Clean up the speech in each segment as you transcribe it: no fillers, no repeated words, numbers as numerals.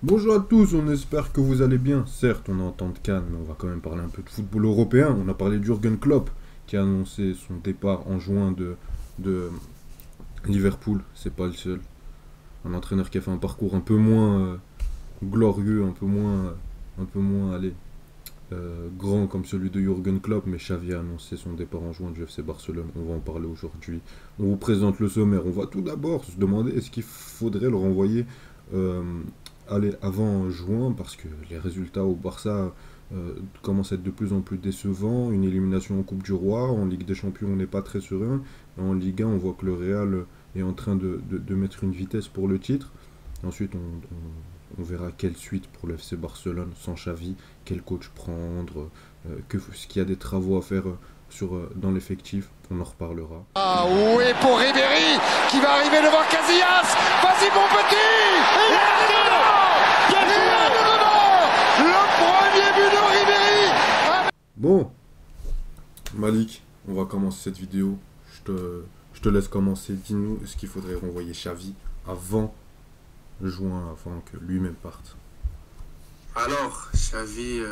Bonjour à tous, on espère que vous allez bien. Certes, on est en temps de Cannes, mais on va quand même parler un peu de football européen. On a parlé d'Jürgen Klopp, qui a annoncé son départ en juin de Liverpool. C'est pas le seul. Un entraîneur qui a fait un parcours un peu moins glorieux, allez, grand comme celui de Jürgen Klopp, mais Xavi a annoncé son départ en juin du FC Barcelone. On va en parler aujourd'hui. On vous présente le sommaire. On va tout d'abord se demander est-ce qu'il faudrait le renvoyer euh, avant juin, parce que les résultats au Barça commencent à être de plus en plus décevants. Une élimination en Coupe du Roi, en Ligue des Champions on n'est pas très serein, et en Ligue 1 on voit que le Real est en train de mettre une vitesse pour le titre. Ensuite on verra quelle suite pour le FC Barcelone sans Xavi, quel coach prendre, ce qu'il y a des travaux à faire dans l'effectif, on en reparlera. Ah oui, pour Ribéry qui va arriver devant Casillas. Vas-y mon petit. Le premier but de Ribéry. Bon, Malik, on va commencer cette vidéo. Je te laisse commencer. Dis-nous, est-ce qu'il faudrait renvoyer Xavi avant juin, avant que lui-même parte? Alors, Xavi,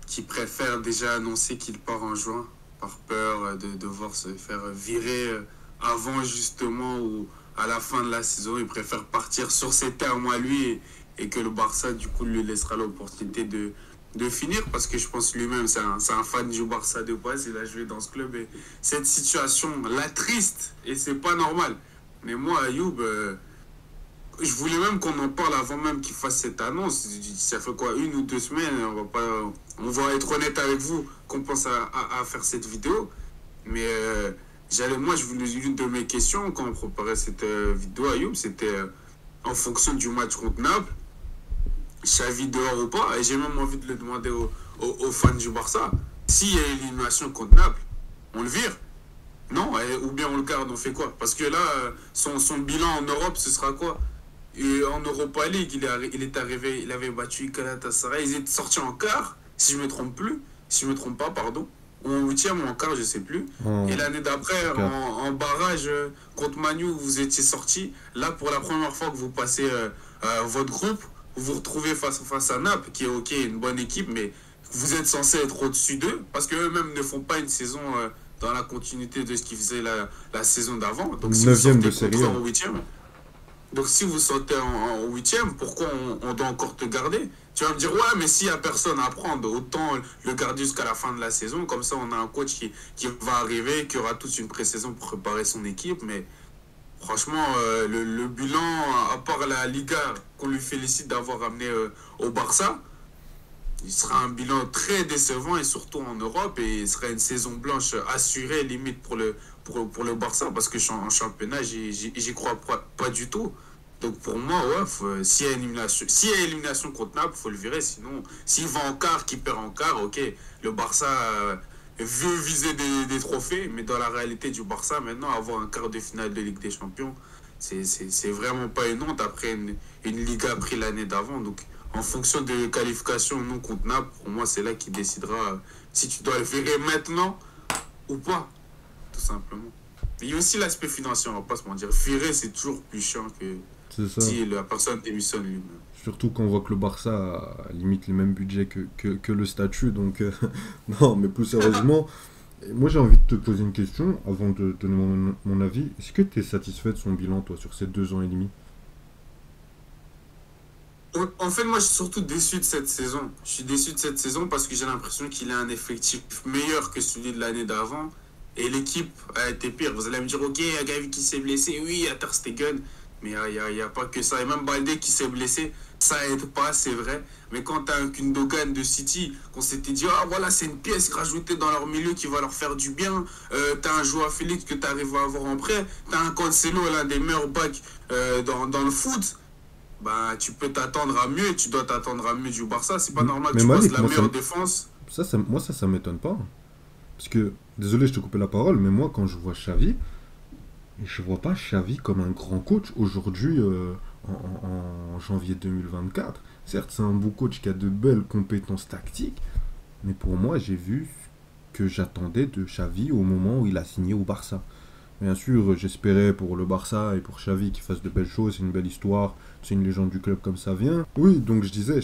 qui préfère déjà annoncer qu'il part en juin, par peur de devoir se faire virer avant justement ou à la fin de la saison, il préfère partir sur ses termes à lui et que le Barça du coup lui laissera l'opportunité de finir parce que je pense lui-même c'est un fan du Barça de base, il a joué dans ce club et cette situation l'attriste et c'est pas normal. Mais moi, Ayoub, je voulais même qu'on en parle avant même qu'il fasse cette annonce. Ça fait quoi, 1 ou 2 semaines, on va être honnête avec vous qu'on pense à faire cette vidéo. Mais moi, je voulais une de mes questions quand on préparait cette vidéo, Ayoub, c'était en fonction du match contre Naples, Xavi dehors ou pas. Et j'ai même envie de le demander aux fans du Barça. S'il y a élimination contre Naples, on le vire. Non, ou bien on le garde, on fait quoi? Parce que là, son bilan en Europe, ce sera quoi? Et en Europa League, il est arrivé, il avait battu Galatasaray, ils étaient sortis en quart, si je me trompe plus, si je me trompe pas, pardon, ou en huitième ou en quart, je sais plus. Et l'année d'après, en barrage contre Manu, vous étiez sortis. Là, pour la première fois que vous passez votre groupe, vous vous retrouvez face à Naples, qui est ok, une bonne équipe, mais vous êtes censé être au-dessus d'eux, parce qu'eux-mêmes ne font pas une saison dans la continuité de ce qu'ils faisaient la saison d'avant. Donc si vous 9ème de sortez série contre A. en huitième, donc si vous sortez en huitième, pourquoi on doit encore te garder? Tu vas me dire, ouais, mais s'il n'y a personne à prendre, autant le garder jusqu'à la fin de la saison. Comme ça, on a un coach qui va arriver, qui aura toute une pré-saison pour préparer son équipe. Mais franchement, le bilan, à part la Liga, qu'on lui félicite d'avoir amené au Barça, il sera un bilan très décevant et surtout en Europe et il sera une saison blanche assurée limite pour le Barça parce que en championnat j'y crois pas du tout. Donc pour moi ouais, s'il y a élimination contre Naples faut le virer, sinon s'il va en quart, qu'il perd en quart, ok, le Barça veut viser des trophées, mais dans la réalité du Barça maintenant avoir un quart de finale de Ligue des Champions c'est vraiment pas une honte après une Liga pris l'année d'avant. Donc en fonction de qualification non contre Naples, pour moi, c'est là qui décidera si tu dois le virer maintenant ou pas, tout simplement. Il y a aussi l'aspect financier, on va pas se mentir. Virer, c'est toujours plus chiant que C'est ça. si la personne démissionne lui-même. Surtout qu'on voit que le Barça a limite les mêmes budgets que le statut, donc non, mais plus sérieusement, moi j'ai envie de te poser une question avant de donner mon avis. Est-ce que tu es satisfait de son bilan, toi, sur ces 2 ans et demi? En fait, moi, je suis surtout déçu de cette saison. Je suis déçu de cette saison parce que j'ai l'impression qu'il a un effectif meilleur que celui de l'année d'avant. Et l'équipe a été pire. Vous allez me dire, ok, il y a Gavi qui s'est blessé. Oui, il y a Ter Stegen. Mais il y a pas que ça. Et même Balde qui s'est blessé, ça aide pas, c'est vrai. Mais quand tu as un Gündogan de City, qu'on s'était dit, ah voilà, c'est une pièce rajoutée dans leur milieu qui va leur faire du bien. Tu as un joueur Félix que tu arrives à avoir en prêt. Tu as un Cancelo, l'un des meilleurs backs dans le foot. Bah, tu peux t'attendre à mieux, tu dois t'attendre à mieux du Barça. C'est pas normal que Mais tu passes Malik, la meilleure défense. moi ça m'étonne pas. Parce que, désolé, je te coupais la parole, mais moi quand je vois Xavi, je vois pas Xavi comme un grand coach aujourd'hui en janvier 2024. Certes, c'est un beau coach qui a de belles compétences tactiques, mais pour moi, j'ai vu ce que j'attendais de Xavi au moment où il a signé au Barça. Bien sûr, j'espérais pour le Barça et pour Xavi qu'il fasse de belles choses, c'est une belle histoire, c'est une légende du club comme ça vient. Oui, donc je disais,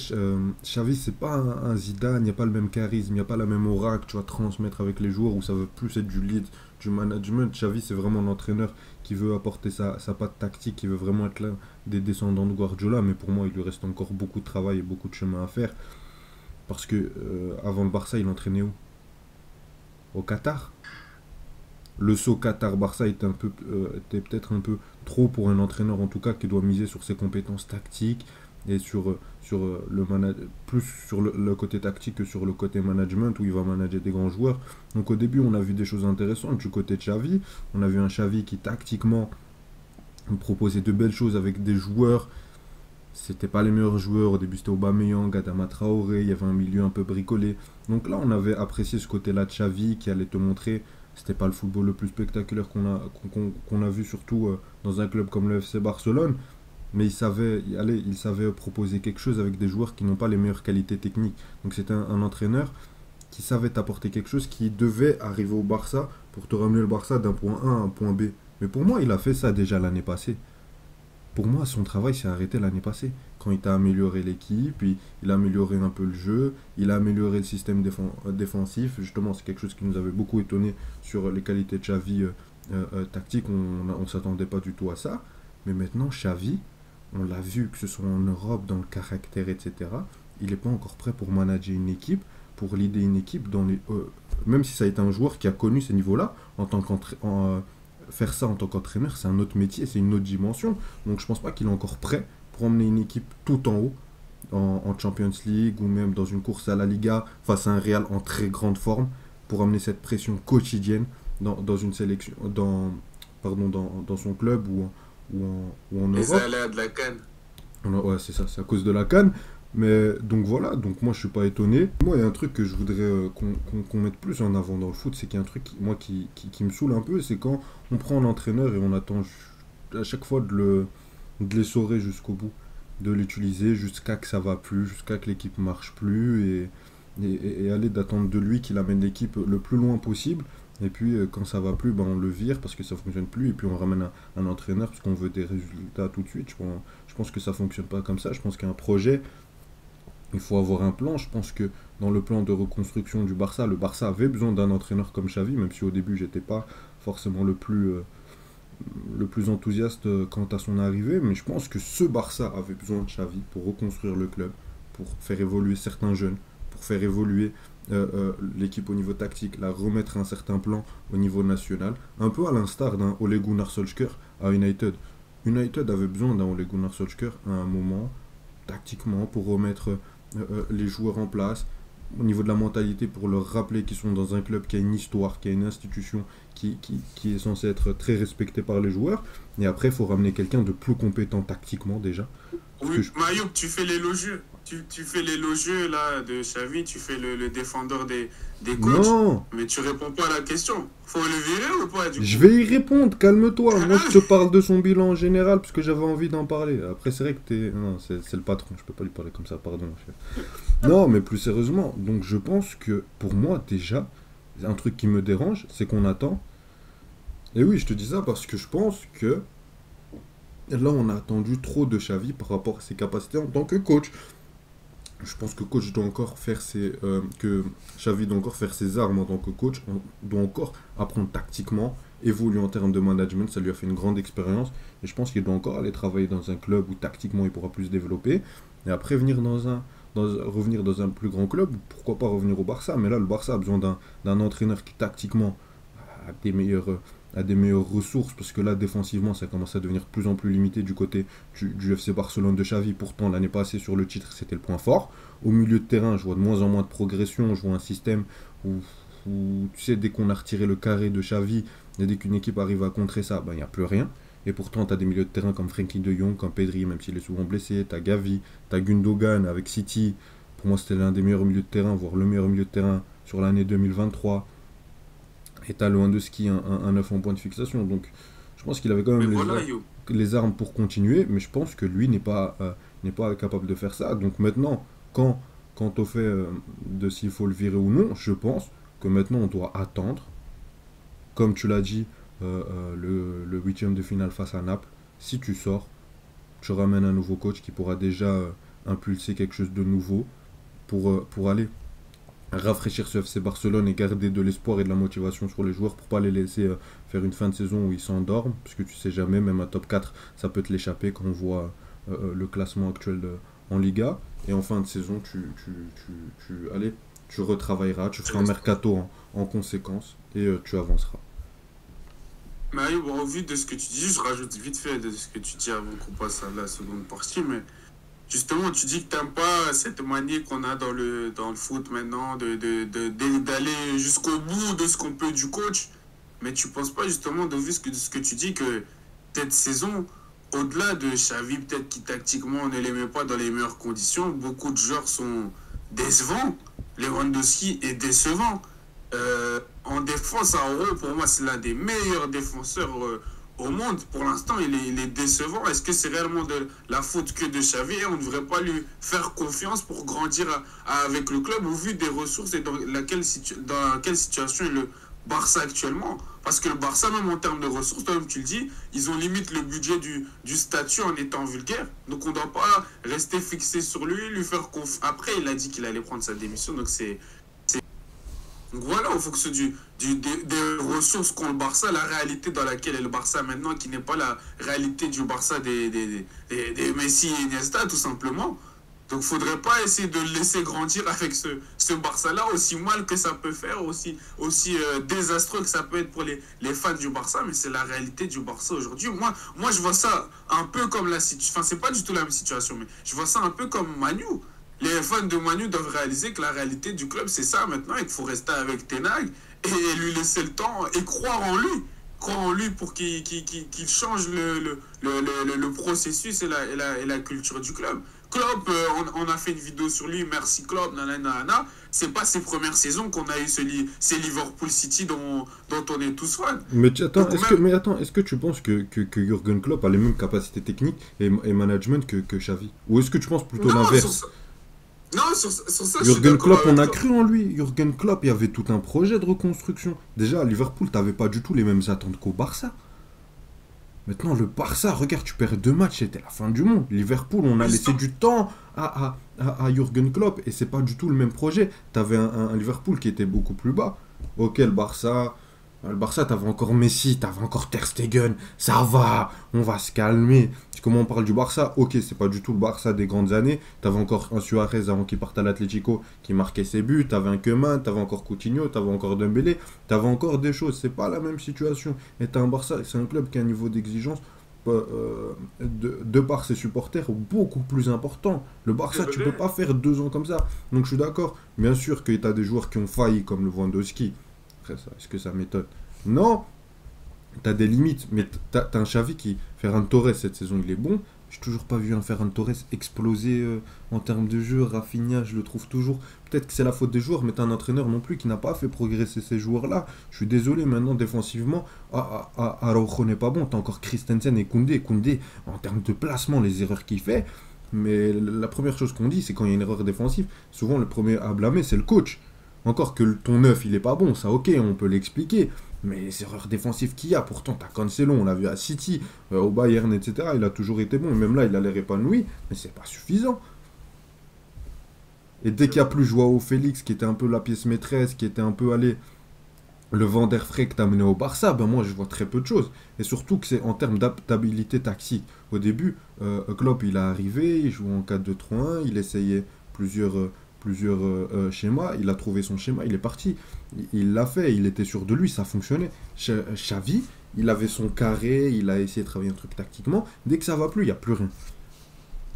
Xavi c'est pas un Zidane, il n'y a pas le même charisme, il n'y a pas la même aura que tu vas transmettre avec les joueurs où ça veut plus être du lead, du management. Xavi c'est vraiment l'entraîneur qui veut apporter sa patte tactique, qui veut vraiment être l'un des descendants de Guardiola, mais pour moi il lui reste encore beaucoup de travail et beaucoup de chemin à faire. Parce que avant le Barça, il entraînait où? Au Qatar. Le saut Qatar-Barça était peut-être un peu trop pour un entraîneur en tout cas qui doit miser sur ses compétences tactiques et plus sur le côté tactique que sur le côté management où il va manager des grands joueurs. Donc au début on a vu des choses intéressantes du côté de Xavi. On a vu un Xavi qui tactiquement proposait de belles choses avec des joueurs. C'était pas les meilleurs joueurs, au début c'était Aubameyang, Adama Traoré, il y avait un milieu un peu bricolé. Donc là on avait apprécié ce côté-là de Xavi qui allait te montrer, c'était pas le football le plus spectaculaire qu'on a vu surtout dans un club comme le FC Barcelone, mais il savait proposer quelque chose avec des joueurs qui n'ont pas les meilleures qualités techniques. Donc c'était un entraîneur qui savait t'apporter quelque chose qui devait arriver au Barça pour te ramener le Barça d'un point A à un point B. Mais pour moi il a fait ça déjà l'année passée. Pour moi, son travail s'est arrêté l'année passée. Quand il a amélioré l'équipe, il a amélioré un peu le jeu, il a amélioré le système défensif. Justement, c'est quelque chose qui nous avait beaucoup étonné sur les qualités de Xavi tactiques. On ne s'attendait pas du tout à ça. Mais maintenant, Xavi, on l'a vu, que ce soit en Europe, dans le caractère, etc. Il n'est pas encore prêt pour manager une équipe, pour leader une équipe même si ça a été un joueur qui a connu ces niveaux-là en tant qu'entraîneur. Faire ça en tant qu'entraîneur, c'est un autre métier, c'est une autre dimension. Donc je pense pas qu'il est encore prêt pour emmener une équipe tout en haut, en Champions League ou même dans une course à la Liga face à un Real en très grande forme, pour amener cette pression quotidienne dans une sélection, dans son club ou en Les Europe. aléas de la CAN. Ouais, c'est ça, c'est à cause de la CAN. Mais donc voilà, donc moi je suis pas étonné. Moi il y a un truc que je voudrais qu'on mette plus en avant dans le foot, c'est qu'il y a un truc qui me saoule un peu, c'est quand on prend un entraîneur et on attend à chaque fois de l'essorer jusqu'au bout, de l'utiliser jusqu'à que ça va plus, jusqu'à que l'équipe marche plus et aller d'attendre de lui qu'il amène l'équipe le plus loin possible. Et puis quand ça va plus, ben, on le vire parce que ça fonctionne plus et puis on ramène un entraîneur parce qu'on veut des résultats tout de suite. Je pense que ça fonctionne pas comme ça. Je pense qu'il y a un projet. Il faut avoir un plan. Je pense que dans le plan de reconstruction du Barça, le Barça avait besoin d'un entraîneur comme Xavi, même si au début j'étais pas forcément le plus enthousiaste quant à son arrivée, mais je pense que ce Barça avait besoin de Xavi pour reconstruire le club, pour faire évoluer certains jeunes, pour faire évoluer l'équipe au niveau tactique, la remettre à un certain plan au niveau national, un peu à l'instar d'un Ole Gunnar Solskjaer à United. United avait besoin d'un Ole Gunnar Solskjaer à un moment, tactiquement, pour remettre les joueurs en place, au niveau de la mentalité, pour leur rappeler qu'ils sont dans un club qui a une histoire, qui a une institution qui est censée être très respectée par les joueurs. Et après, il faut ramener quelqu'un de plus compétent tactiquement déjà. Oui, Mayouk, tu fais l'élogieux. Tu fais l'élogieux là de Xavi, tu fais le défendeur des coachs. Non. Mais tu réponds pas à la question. Faut le virer ou pas du coup? Je vais y répondre, calme-toi. Moi, je te parle de son bilan en général parce que j'avais envie d'en parler. Après, c'est vrai que t'es... Non, c'est le patron, je peux pas lui parler comme ça, pardon, chef. Non, mais plus sérieusement, donc je pense que pour moi, déjà, un truc qui me dérange, c'est qu'on attend. Et oui, je te dis ça parce que je pense que là, on a attendu trop de Xavi par rapport à ses capacités en tant que coach. Je pense que coach doit encore faire que Xavi doit encore faire ses armes en tant que coach, on doit encore apprendre tactiquement, évoluer en termes de management, ça lui a fait une grande expérience, et je pense qu'il doit encore aller travailler dans un club où tactiquement il pourra plus se développer, et après revenir revenir dans un plus grand club, pourquoi pas revenir au Barça, mais là le Barça a besoin d'un entraîneur qui tactiquement a des meilleures ressources, parce que là défensivement ça commence à devenir de plus en plus limité du côté du FC Barcelone de Xavi. Pourtant l'année passée sur le titre c'était le point fort. Au milieu de terrain je vois de moins en moins de progression, je vois un système où tu sais, dès qu'on a retiré le carré de Xavi et dès qu'une équipe arrive à contrer ça, ben il n'y a plus rien. Et pourtant tu as des milieux de terrain comme Frenkie de Jong, comme Pedri, même s'il est souvent blessé, tu as Gavi, tu as Gundogan avec City, pour moi c'était l'un des meilleurs milieux de terrain, voire le meilleur milieu de terrain sur l'année 2023. Et t'as Lewandowski, un 9 en point de fixation. Donc je pense qu'il avait quand même les armes pour continuer, mais je pense que lui n'est pas capable de faire ça. Donc maintenant, quant au fait de s'il faut le virer ou non, je pense que maintenant on doit attendre. Comme tu l'as dit, le huitième de finale face à Naples. Si tu sors, tu ramènes un nouveau coach qui pourra déjà impulser quelque chose de nouveau pour aller rafraîchir ce FC Barcelone et garder de l'espoir et de la motivation sur les joueurs pour pas les laisser faire une fin de saison où ils s'endorment, parce que tu sais jamais, même un top 4 ça peut te l'échapper quand on voit le classement actuel en Liga. Et en fin de saison allez, tu retravailleras, tu feras un mercato en conséquence et tu avanceras. Mais oui, bon, au vu de ce que tu dis, je rajoute vite fait de ce que tu dis avant qu'on passe à la seconde partie, mais justement, tu dis que tu n'aimes pas cette manie qu'on a dans le foot maintenant d'aller jusqu'au bout de ce qu'on peut du coach, mais tu ne penses pas justement, de vu de ce que tu dis, que cette saison, au-delà de Xavi, peut-être qui tactiquement ne l'aimait pas dans les meilleures conditions, beaucoup de joueurs sont décevants. Lewandowski est décevant. En défense, Auro, pour moi, c'est l'un des meilleurs défenseurs au monde. Pour l'instant, il est décevant. Est-ce que c'est réellement de la faute que de Xavi et on ne devrait pas lui faire confiance pour grandir avec le club au vu des ressources et dans laquelle situation est le Barça actuellement? Parce que le Barça, même en termes de ressources, comme tu le dis, ils ont limite le budget du statut en étant vulgaire. Donc on ne doit pas rester fixé sur lui faire confiance. Après, il a dit qu'il allait prendre sa démission. Donc donc voilà, en fonction des ressources qu'ont le Barça, la réalité dans laquelle est le Barça maintenant, qui n'est pas la réalité du Barça des Messi et Iniesta, tout simplement. Donc il ne faudrait pas essayer de le laisser grandir avec ce Barça-là, aussi mal que ça peut faire, aussi désastreux que ça peut être pour les fans du Barça, mais c'est la réalité du Barça aujourd'hui. Moi, je vois ça un peu comme la situation, enfin c'est pas du tout la même situation, mais je vois ça un peu comme Manu. Les fans de Manu doivent réaliser que la réalité du club, c'est ça maintenant, et qu'il faut rester avec Ten Hag et lui laisser le temps et croire en lui. Croire en lui pour qu'il change le processus et la culture du club. Klopp, on a fait une vidéo sur lui, merci Klopp, nanana. C'est pas ses premières saisons qu'on a eu ces Liverpool City dont on est tous fans. Mais est-ce que tu penses que Jürgen Klopp a les mêmes capacités techniques et management que Xavi? Ou est-ce que tu penses plutôt l'inverse? Non, sur ça, Jürgen Klopp, on a cru en lui. Jürgen Klopp, il y avait tout un projet de reconstruction. Déjà, à Liverpool, t'avais pas du tout les mêmes attentes qu'au Barça. Maintenant, le Barça, regarde, tu perds 2 matchs, c'était la fin du monde. Liverpool, on a laissé du temps à Jürgen Klopp et c'est pas du tout le même projet. T'avais un Liverpool qui était beaucoup plus bas. Ok, le Barça, t'avais encore Messi, t'avais encore Ter Stegen, ça va, on va se calmer. Comment on parle du Barça? Ok, c'est pas du tout le Barça des grandes années. T'avais encore un Suarez avant qu'il parte à l'Atlético qui marquait ses buts, t'avais un Koeman, t'avais encore Coutinho, t'avais encore Dembélé, t'avais encore des choses. C'est pas la même situation. Et t'as un Barça, c'est un club qui a un niveau d'exigence de par ses supporters beaucoup plus important. Le Barça, tu peux pas faire 2 ans comme ça. Donc je suis d'accord. Bien sûr que t'as des joueurs qui ont failli comme le Lewandowski. Après ça, est-ce que ça m'étonne? Non, t'as des limites, mais t'as un Xavi qui, Ferran Torres cette saison, il est bon. J'ai toujours pas vu un Ferran Torres exploser en termes de jeu. Rafinha, je le trouve toujours. Peut-être que c'est la faute des joueurs, mais t'as un entraîneur non plus qui n'a pas fait progresser ces joueurs-là. Je suis désolé, maintenant, défensivement, Araujo n'est pas bon. T'as encore Christensen et Koundé. Koundé, en termes de placement, les erreurs qu'il fait. Mais la première chose qu'on dit, c'est quand il y a une erreur défensive, souvent le premier à blâmer, c'est le coach. Encore que ton neuf, il est pas bon, ça ok, on peut l'expliquer. Mais les erreurs défensives qu'il y a, pourtant, t'as Cancelo, on l'a vu à City, au Bayern, etc. Il a toujours été bon, et même là, il a l'air épanoui, mais c'est pas suffisant. Et dès qu'il n'y a plus Joao Félix, qui était un peu la pièce maîtresse, qui était un peu, allé le Van der Frey que t'as mené au Barça, ben moi, je vois très peu de choses. Et surtout que c'est en termes d'adaptabilité tactique. Au début, Klopp, il est arrivé, il jouait en 4-2-3-1, il essayait plusieurs schémas, il a trouvé son schéma, il est parti. Il l'a fait, il était sûr de lui, ça fonctionnait. Xavi, il avait son carré, il a essayé de travailler un truc tactiquement. Dès que ça va plus, il n'y a plus rien.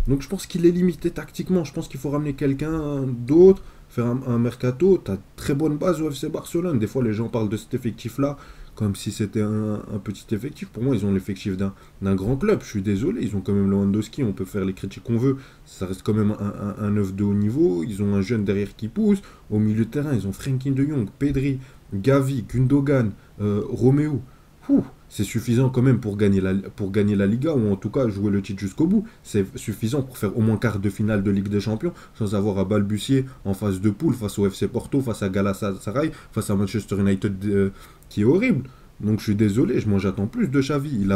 Donc je pense qu'il est limité tactiquement. Je pense qu'il faut ramener quelqu'un d'autre, faire un mercato. Tu as très bonne base au FC Barcelone. Des fois, les gens parlent de cet effectif-là comme si c'était un petit effectif. Pour moi, ils ont l'effectif d'un grand club. Je suis désolé, ils ont quand même Lewandowski. On peut faire les critiques qu'on veut. Ça reste quand même un œuf de haut niveau. Ils ont un jeune derrière qui pousse. Au milieu de terrain, ils ont Frenkie de Jong, Pedri, Gavi, Gundogan, Romeo. C'est suffisant quand même pour gagner la Liga, ou en tout cas jouer le titre jusqu'au bout. C'est suffisant pour faire au moins quart de finale de Ligue des Champions, sans avoir à balbutier en phase de poule face au FC Porto, face à Galatasaray, face à Manchester United qui est horrible. Donc je suis désolé, moi j'attends plus de Xavi.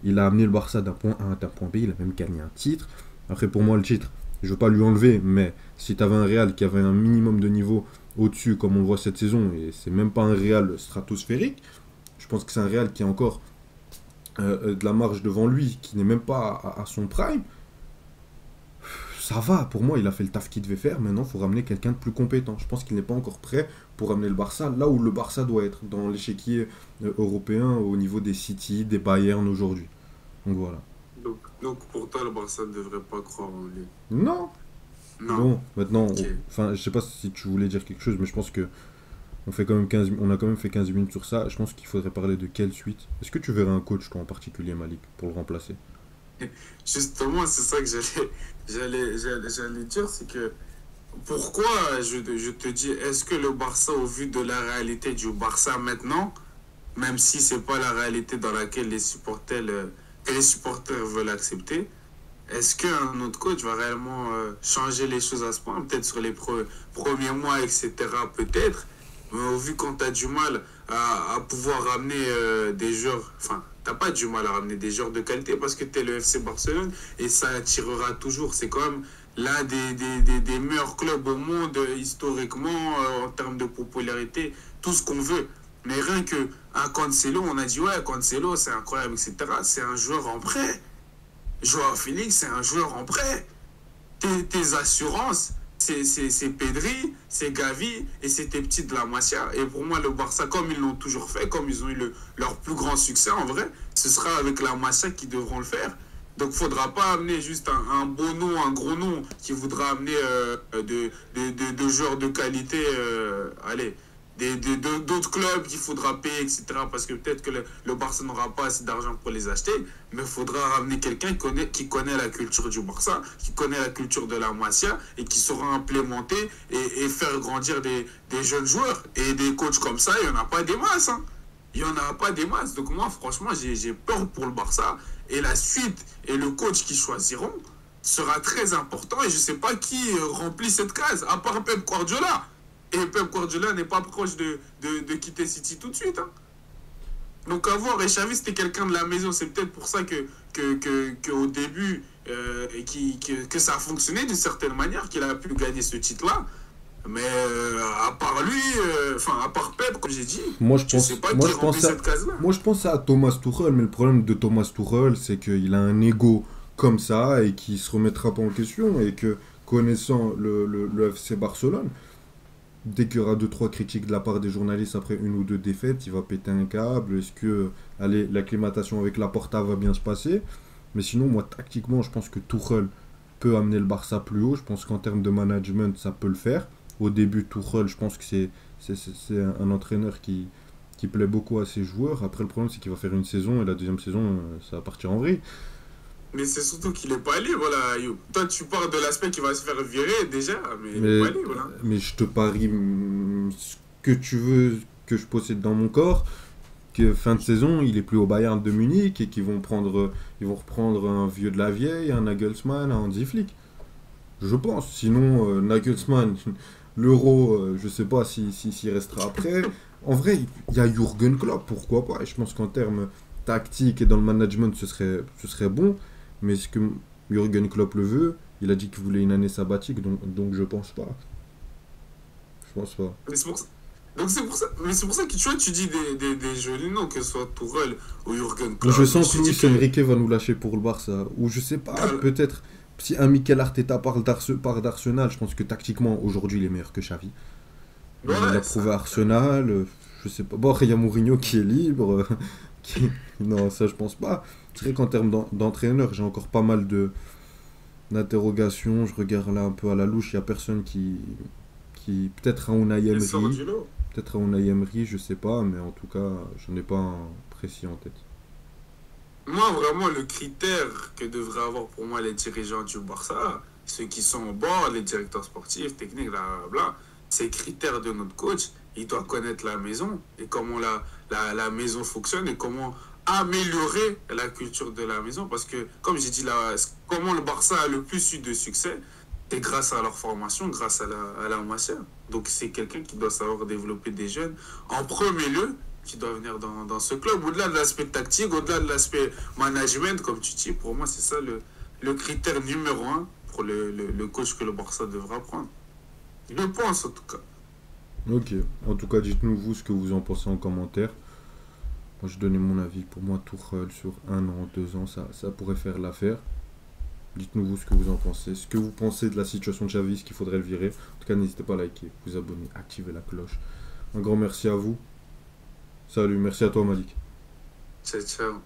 Il a amené le Barça d'un point A à un point B, il a même gagné un titre. Après pour moi le titre, je veux pas lui enlever, mais si tu avais un Real qui avait un minimum de niveau au-dessus, comme on le voit cette saison, et c'est même pas un Real stratosphérique, je pense que c'est un Real qui a encore de la marge devant lui, qui n'est même pas à son prime. Ça va, pour moi, il a fait le taf qu'il devait faire. Maintenant, il faut ramener quelqu'un de plus compétent. Je pense qu'il n'est pas encore prêt pour ramener le Barça là où le Barça doit être, dans l'échiquier européen, au niveau des City, des Bayern aujourd'hui. Donc voilà. Donc pour toi, le Barça ne devrait pas croire en lui. Non. Non. Bon, maintenant, Ok. enfin, je sais pas si tu voulais dire quelque chose, mais je pense que on a quand même fait 15 minutes sur ça. Je pense qu'il faudrait parler de quelle suite. Est-ce que tu verrais un coach, toi, en particulier, Malik, pour le remplacer? Justement, c'est ça que j'allais dire, c'est que pourquoi je te dis, est-ce que le Barça, au vu de la réalité du Barça maintenant, même si c'est pas la réalité dans laquelle que les supporters veulent accepter, est-ce qu'un autre coach va réellement changer les choses à ce point? Peut-être sur les premiers mois, etc. Peut-être. Mais au vu quand tu as du mal à pouvoir ramener des joueurs, enfin, t'as pas du mal à ramener des joueurs de qualité parce que tu es le FC Barcelone et ça attirera toujours. C'est quand même l'un des meilleurs clubs au monde historiquement en termes de popularité, tout ce qu'on veut. Mais rien que un Cancelo, on a dit ouais, Cancelo c'est incroyable, etc. C'est un joueur en prêt. Joao Félix, c'est un joueur en prêt. Tes assurances, c'est Pedri, c'est Gavi et c'est tes petits de la Masia. Et pour moi, le Barça, comme ils l'ont toujours fait, comme ils ont eu leur plus grand succès en vrai, ce sera avec la Masia qu'ils devront le faire. Donc il ne faudra pas amener juste un beau nom, un gros nom qui voudra amener de joueurs de qualité. Allez, d'autres clubs qu'il faudra payer, etc. Parce que peut-être que le Barça n'aura pas assez d'argent pour les acheter, mais il faudra ramener quelqu'un qui connaît la culture du Barça, qui connaît la culture de la Masia et qui saura implémenter et faire grandir des jeunes joueurs. Et des coachs comme ça, il n'y en a pas des masses. Hein. Il n'y en a pas des masses. Donc moi, franchement, j'ai peur pour le Barça. Et la suite et le coach qu'ils choisiront sera très important. Et je ne sais pas qui remplit cette case, à part Pep Guardiola. Et Pep Guardiola n'est pas proche de quitter City tout de suite. Hein. Donc à voir, et Xavi c'était quelqu'un de la maison, c'est peut-être pour ça que au début que ça a fonctionné d'une certaine manière, qu'il a pu gagner ce titre-là. Mais à part lui, enfin à part Pep, comme j'ai dit, je sais pas qui remplit cette case-là. Moi je pense à Thomas Tuchel, mais le problème de Thomas Tuchel, c'est qu'il a un ego comme ça et qu'il se remettra pas en question et que connaissant le FC Barcelone, dès qu'il y aura deux trois critiques de la part des journalistes après une ou deux défaites, il va péter un câble. Est-ce que allez, l'acclimatation avec Laporta va bien se passer? Mais sinon, moi, tactiquement, je pense que Tuchel peut amener le Barça plus haut. Je pense qu'en termes de management, ça peut le faire. Au début, Tuchel, je pense que c'est un entraîneur qui plaît beaucoup à ses joueurs. Après, le problème, c'est qu'il va faire une saison et la deuxième saison, ça va partir en vrille. Mais c'est surtout qu'il n'est pas libre, là, Yo. Toi, tu parles de l'aspect qu'il va se faire virer déjà, mais il n'est Mais, pas libre, là. mais je te parie ce que tu veux que je possède dans mon corps, que fin de saison, il est plus au Bayern de Munich et ils vont reprendre un vieux de la vieille, un Nagelsmann, un Hansi Flick. Je pense. Sinon, Nagelsmann, l'Euro, je sais pas s'il restera après. En vrai, il y a Jürgen Klopp, pourquoi pas. Et je pense qu'en termes tactiques et dans le management, ce serait bon. Mais est-ce que Jürgen Klopp le veut? Il a dit qu'il voulait une année sabbatique, donc je pense pas. Je pense pas. Mais c'est pour ça. Donc c'est pour ça que tu vois, tu dis des jolis noms, que ce soit Tourelle ou Jürgen Klopp. Je sens que dis Luis Enrique va nous lâcher pour le Barça. Ou je sais pas, peut-être. Si un Mikel Arteta parle d'Arsenal, je pense que tactiquement, aujourd'hui, il est meilleur que Xavi. Il a prouvé à Arsenal. Je sais pas. Bon, il y a Mourinho qui est libre. Non, ça, je pense pas. C'est vrai qu'en termes d'entraîneur, j'ai encore pas mal d'interrogations. Je regarde là un peu à la louche. Il y a personne qui peut-être à Unai Emery. Peut-être à Unai Emery, je sais pas. Mais en tout cas, je n'ai pas un précis en tête. Moi, vraiment, le critère que devraient avoir pour moi les dirigeants du Barça, ceux qui sont au bord, les directeurs sportifs, techniques, blablabla, c'est critères de notre coach. Il doit connaître la maison et comment la maison fonctionne et comment améliorer la culture de la maison. Parce que, comme j'ai dit, comment le Barça a le plus eu de succès, c'est grâce à leur formation, grâce à la Masia. Donc, c'est quelqu'un qui doit savoir développer des jeunes en premier lieu qui doit venir dans ce club. Au-delà de l'aspect tactique, au-delà de l'aspect management, comme tu dis, pour moi, c'est ça le critère numéro un pour le coach que le Barça devra prendre. Je le pense, en tout cas. Ok. En tout cas, dites-nous vous ce que vous en pensez en commentaire. Moi, je donnais mon avis. Pour moi, Tuchel sur 1 an, 2 ans, ça pourrait faire l'affaire. Dites-nous vous ce que vous en pensez. Ce que vous pensez de la situation de Xavi, ce qu'il faudrait le virer. En tout cas, n'hésitez pas à liker, vous abonner, activer la cloche. Un grand merci à vous. Salut, merci à toi Malik. Ciao, ciao.